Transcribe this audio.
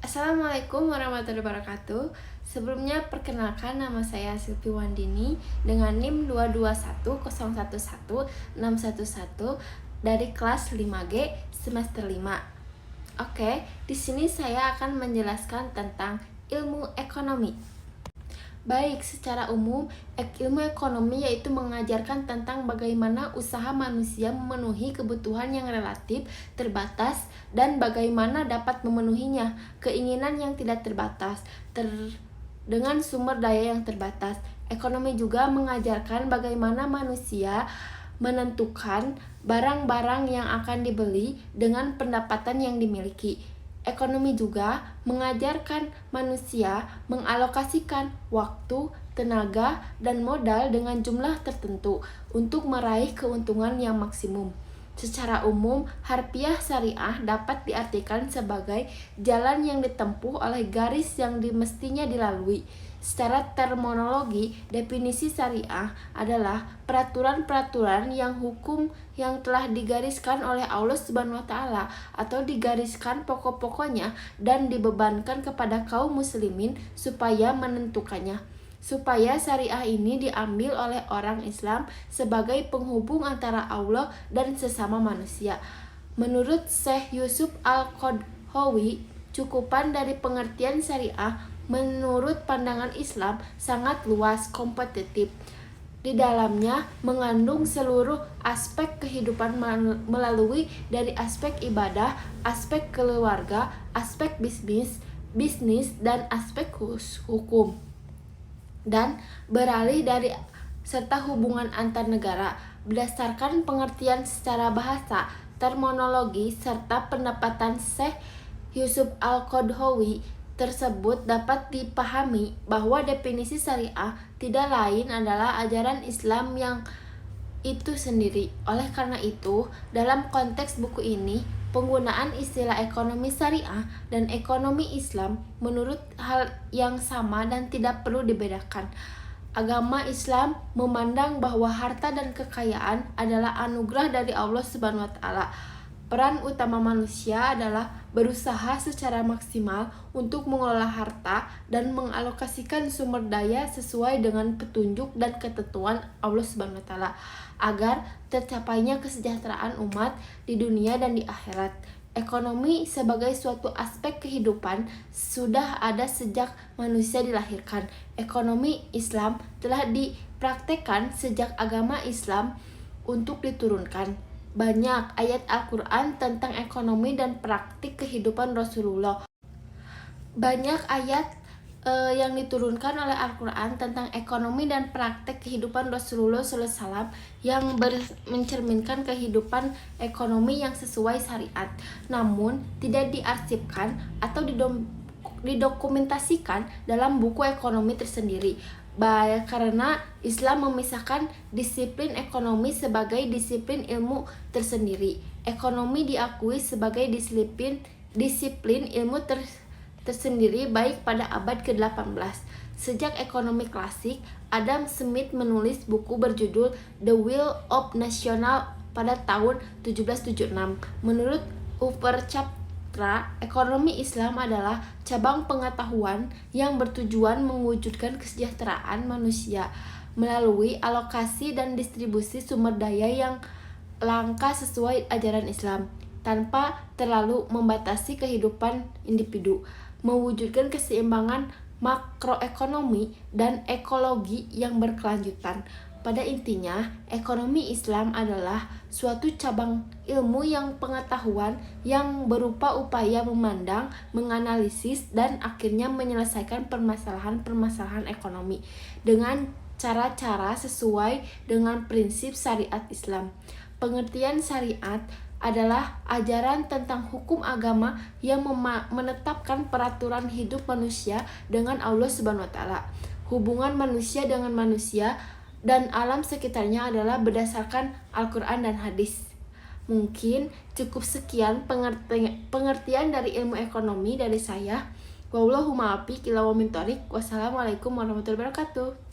Assalamualaikum warahmatullahi wabarakatuh. Sebelumnya perkenalkan, nama saya Silvi Wandini dengan NIM 221011611 dari kelas 5G semester 5. Oke, di sini saya akan menjelaskan tentang ilmu ekonomi. Baik, secara umum, ilmu ekonomi yaitu mengajarkan tentang bagaimana usaha manusia memenuhi kebutuhan yang relatif terbatas dan bagaimana dapat memenuhinya, keinginan yang tidak terbatas, dengan sumber daya yang terbatas. Ekonomi juga mengajarkan bagaimana manusia menentukan barang-barang yang akan dibeli dengan pendapatan yang dimiliki. Ekonomi juga mengajarkan manusia mengalokasikan waktu, tenaga, dan modal dengan jumlah tertentu untuk meraih keuntungan yang maksimum. Secara umum, harfiah syariah dapat diartikan sebagai jalan yang ditempuh oleh garis yang mestinya dilalui. Secara terminologi, definisi syariah adalah peraturan-peraturan hukum yang telah digariskan oleh Allah Subhanahu wa Ta'ala atau digariskan pokok-pokoknya dan dibebankan kepada kaum muslimin supaya menentukannya. Supaya syariah ini diambil oleh orang Islam sebagai penghubung antara Allah dan sesama manusia. Menurut Syekh Yusuf Al-Qaradawi, cukupan dari pengertian syariah menurut pandangan Islam sangat luas, kompetitif. Di dalamnya mengandung seluruh aspek kehidupan melalui dari aspek ibadah, aspek keluarga, aspek bisnis dan aspek hukum. Dan beralih dari serta hubungan antar negara berdasarkan pengertian secara bahasa, terminologi serta pendapatan Syekh Yusuf Al-Qaradawi tersebut dapat dipahami bahwa definisi syariah tidak lain adalah ajaran Islam yang itu sendiri. Oleh karena itu, dalam konteks buku ini, penggunaan istilah ekonomi syariah dan ekonomi Islam menurut hal yang sama dan tidak perlu dibedakan. Agama Islam memandang bahwa harta dan kekayaan adalah anugerah dari Allah Subhanahu wa Ta'ala. Peran utama manusia adalah berusaha secara maksimal untuk mengelola harta dan mengalokasikan sumber daya sesuai dengan petunjuk dan ketentuan Allah Subhanahu wa Ta'ala agar tercapainya kesejahteraan umat di dunia dan di akhirat. Ekonomi sebagai suatu aspek kehidupan sudah ada sejak manusia dilahirkan. Ekonomi Islam telah dipraktekkan sejak agama Islam untuk diturunkan. Banyak ayat Al-Quran tentang ekonomi dan praktik kehidupan Rasulullah. Banyak ayat yang diturunkan oleh Al-Quran tentang ekonomi dan praktik kehidupan Rasulullah SAW yang mencerminkan kehidupan ekonomi yang sesuai syariat, namun tidak diarsipkan atau didokumentasikan dalam buku ekonomi tersendiri. Karena Islam memisahkan disiplin ekonomi sebagai disiplin ilmu tersendiri. Ekonomi diakui sebagai disiplin ilmu tersendiri baik pada abad ke-18. Sejak ekonomi klasik, Adam Smith menulis buku berjudul The Will of National pada tahun 1776. Menurut Upper ekonomi Islam adalah cabang pengetahuan yang bertujuan mewujudkan kesejahteraan manusia melalui alokasi dan distribusi sumber daya yang langka sesuai ajaran Islam, tanpa terlalu membatasi kehidupan individu, mewujudkan keseimbangan makroekonomi dan ekologi yang berkelanjutan. Pada intinya, ekonomi Islam adalah suatu cabang ilmu yang pengetahuan yang berupa upaya memandang, menganalisis, dan akhirnya menyelesaikan permasalahan-permasalahan ekonomi dengan cara-cara sesuai dengan prinsip syariat Islam. Pengertian syariat adalah ajaran tentang hukum agama yang menetapkan peraturan hidup manusia dengan Allah Subhanahu wa Ta'ala. Hubungan manusia dengan manusia dan alam sekitarnya adalah berdasarkan Al-Quran dan hadis. Mungkin cukup sekian pengertian dari ilmu ekonomi dari saya. Wassalamualaikum warahmatullahi wabarakatuh.